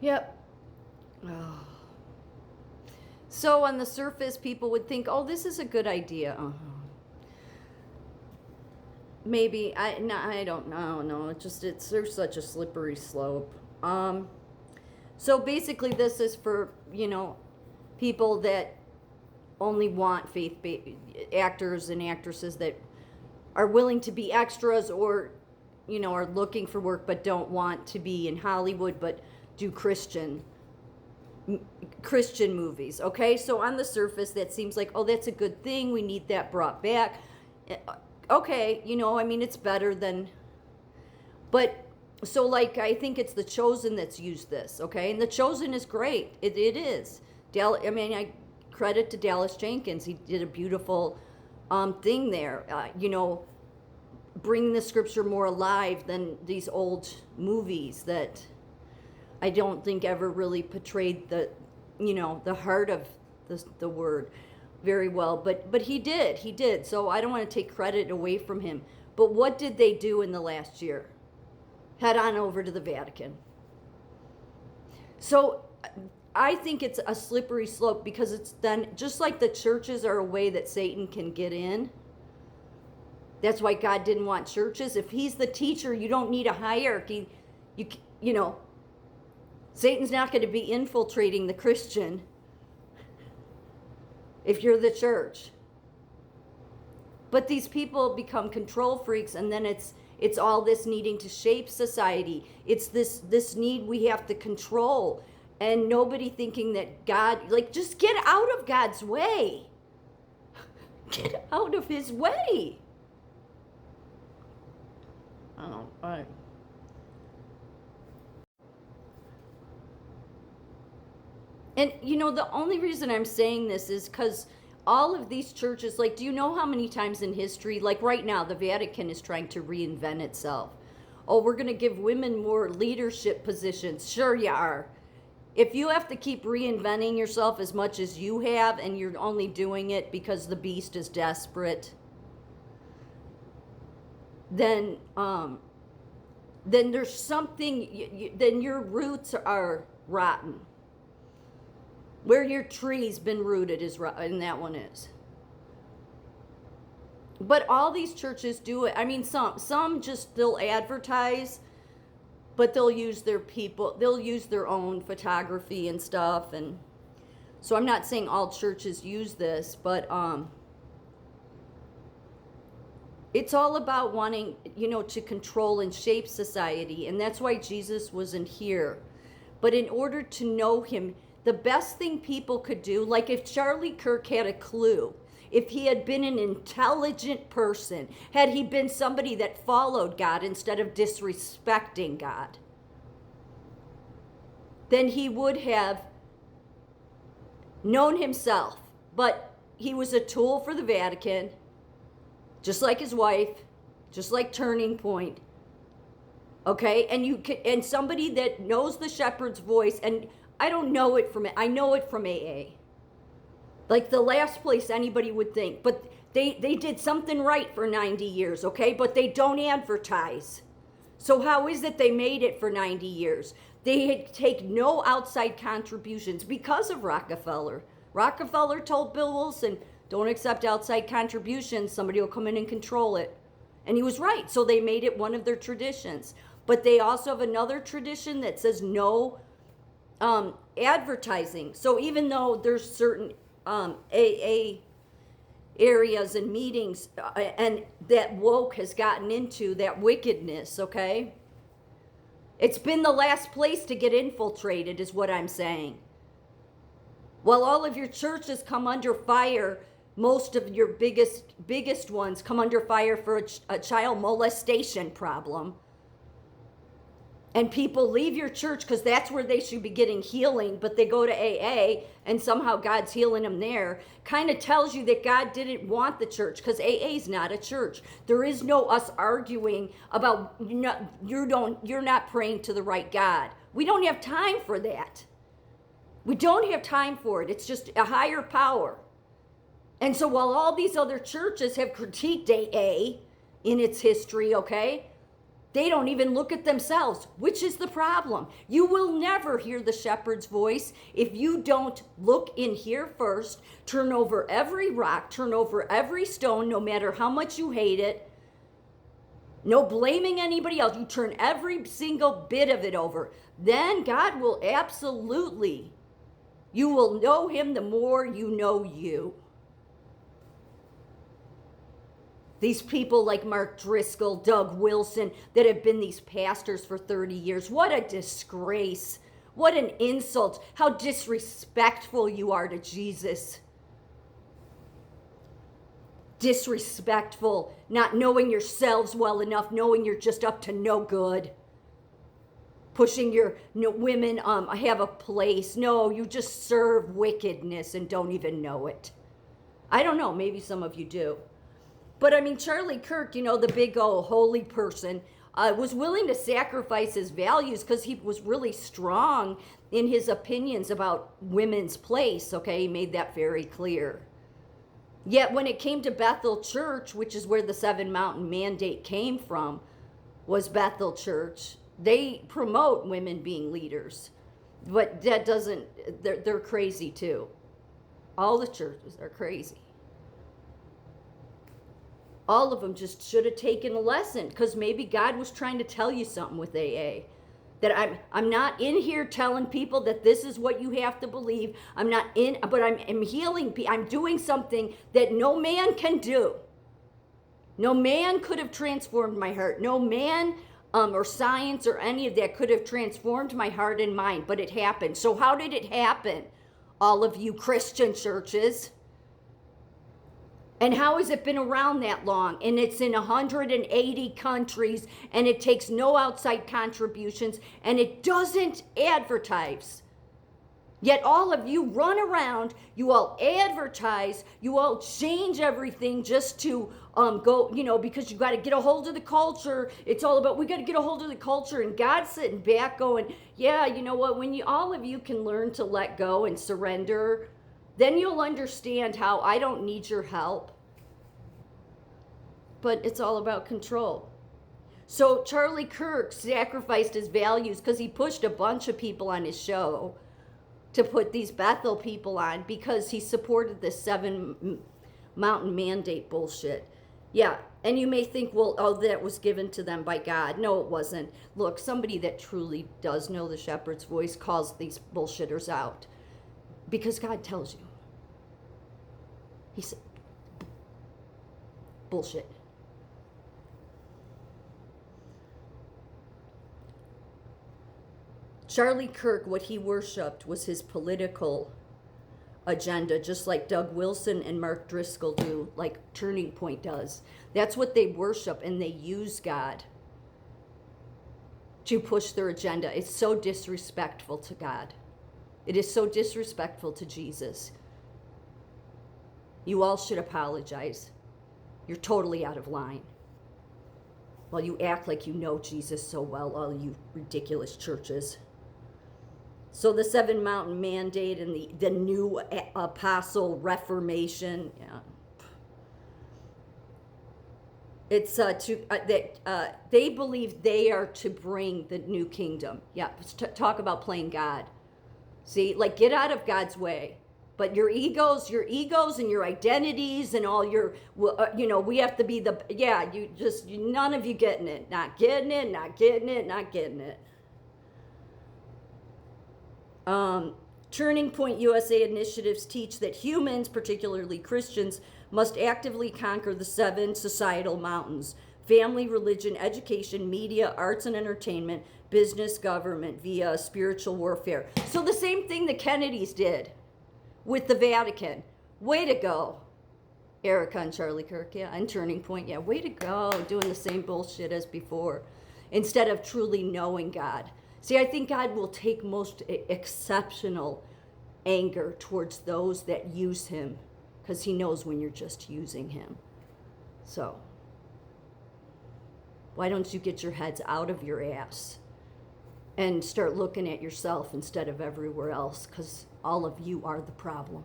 Yep. Oh. So on the surface, people would think, "Oh, this is a good idea." Maybe I don't know. No, there's such a slippery slope. So basically, this is for people that only want faith actors and actresses that are willing to be extras, or are looking for work but don't want to be in Hollywood but do Christian movies. Okay, so on the surface that seems like, oh, that's a good thing, we need that brought back. Okay, I mean, it's better than, but so, like, I think it's The Chosen that's used this. Okay, and The Chosen is great. It is. I mean, I credit to Dallas Jenkins. He did a beautiful thing there. Bring the scripture more alive than these old movies that I don't think ever really portrayed the heart of the word very well. But he did. So I don't want to take credit away from him. But what did they do in the last year? Head on over to the Vatican. So I think it's a slippery slope, because it's then just like the churches are a way that Satan can get in. That's why God didn't want churches. If he's the teacher, you don't need a hierarchy. Satan's not going to be infiltrating the Christian if you're the church. But these people become control freaks, and then it's all this needing to shape society. It's this need we have to control, and nobody thinking that God, like, just get out of God's way. Get out of his way. And the only reason I'm saying this is because all of these churches, like, do you know how many times in history, like right now, the Vatican is trying to reinvent itself? Oh, we're going to give women more leadership positions. Sure you are. If you have to keep reinventing yourself as much as you have, and you're only doing it because the beast is desperate, then there's something, then your roots are rotten. Where your tree's been rooted is rotten, and that one is. But all these churches do it. I mean, some just, they'll advertise, but they'll use their own photography and stuff. And so I'm not saying all churches use this, but it's all about wanting, to control and shape society. And that's why Jesus wasn't here. But in order to know him, the best thing people could do, like if Charlie Kirk had a clue, if he had been an intelligent person, had he been somebody that followed God instead of disrespecting God, then he would have known himself. But he was a tool for the Vatican, just like his wife, just like Turning Point. Okay, and somebody that knows the shepherd's voice, and I don't know it from it. I know it from AA. Like the last place anybody would think. But they did something right for 90 years, okay? But they don't advertise. So how is it they made it for 90 years? They take no outside contributions because of Rockefeller. Rockefeller told Bill Wilson, don't accept outside contributions. Somebody will come in and control it. And he was right. So they made it one of their traditions. But they also have another tradition that says no advertising. So even though there's certain AA areas and meetings and that woke has gotten into that wickedness, okay? It's been the last place to get infiltrated, is what I'm saying. While all of your churches come under fire, most of your biggest ones come under fire for a child molestation problem. And people leave your church because that's where they should be getting healing, but they go to AA and somehow God's healing them there. Kind of tells you that God didn't want the church, because AA is not a church. There is no us arguing about you're not praying to the right God. We don't have time for that. We don't have time for it. It's just a higher power. And so while all these other churches have critiqued AA in its history, okay, They don't even look at themselves, which is the problem. You will never hear the shepherd's voice if you don't look in here first, turn over every rock, turn over every stone, no matter how much you hate it. No blaming anybody else. You turn every single bit of it over. Then God will absolutely, you will know him the more you know you. These people like Mark Driscoll, Doug Wilson, that have been these pastors for 30 years. What a disgrace. What an insult. How disrespectful you are to Jesus. Disrespectful. Not knowing yourselves well enough, knowing you're just up to no good. Pushing your women have a place. No, you just serve wickedness and don't even know it. I don't know. Maybe some of you do. But I mean, Charlie Kirk, the big old holy person, was willing to sacrifice his values because he was really strong in his opinions about women's place, okay? He made that very clear. Yet when it came to Bethel Church, which is where the Seven Mountain Mandate came from, was Bethel Church, they promote women being leaders. But that doesn't, they're crazy too. All the churches are crazy. All of them just should have taken a lesson, because maybe God was trying to tell you something with AA. That I'm not in here telling people that this is what you have to believe. I'm not in, but I'm healing people. I'm doing something that no man can do. No man could have transformed my heart. No man or science or any of that could have transformed my heart and mind, but it happened. So how did it happen? All of you Christian churches. And how has it been around that long? And it's in 180 countries, and it takes no outside contributions, and it doesn't advertise. Yet all of you run around, you all advertise, you all change everything just to go, because you got to get a hold of the culture. It's all about, we got to get a hold of the culture, and God's sitting back going, yeah, you know what, when all of you can learn to let go and surrender, then you'll understand how I don't need your help. But it's all about control. So Charlie Kirk sacrificed his values because he pushed a bunch of people on his show to put these Bethel people on because he supported this Seven Mountain Mandate bullshit. Yeah, and you may think, well, that was given to them by God. No, it wasn't. Look, somebody that truly does know the shepherd's voice calls these bullshitters out because God tells you. He said, bullshit. Charlie Kirk, what he worshipped was his political agenda, just like Doug Wilson and Mark Driscoll do, like Turning Point does. That's what they worship, and they use God to push their agenda. It's so disrespectful to God. It is so disrespectful to Jesus. You all should apologize. You're totally out of line. Well, you act like you know Jesus so well, all you ridiculous churches. So the Seven Mountain Mandate and the new Apostle Reformation, yeah. It's they believe they are to bring the new kingdom. Yeah, talk about playing God. See, like, get out of God's way. But your egos and your identities and all your, we have to be none of you getting it. Not getting it, not getting it, not getting it. Turning Point USA initiatives teach that humans, particularly Christians, must actively conquer the 7 societal mountains: family, religion, education, media, arts and entertainment, business, government, via spiritual warfare. So the same thing the Kennedys did with the Vatican. Way to go. Erica and Charlie Kirk, yeah, and Turning Point, yeah, way to go, doing the same bullshit as before, instead of truly knowing God. See, I think God will take most exceptional anger towards those that use him, because he knows when you're just using him. So, why don't you get your heads out of your ass and start looking at yourself instead of everywhere else, because all of you are the problem.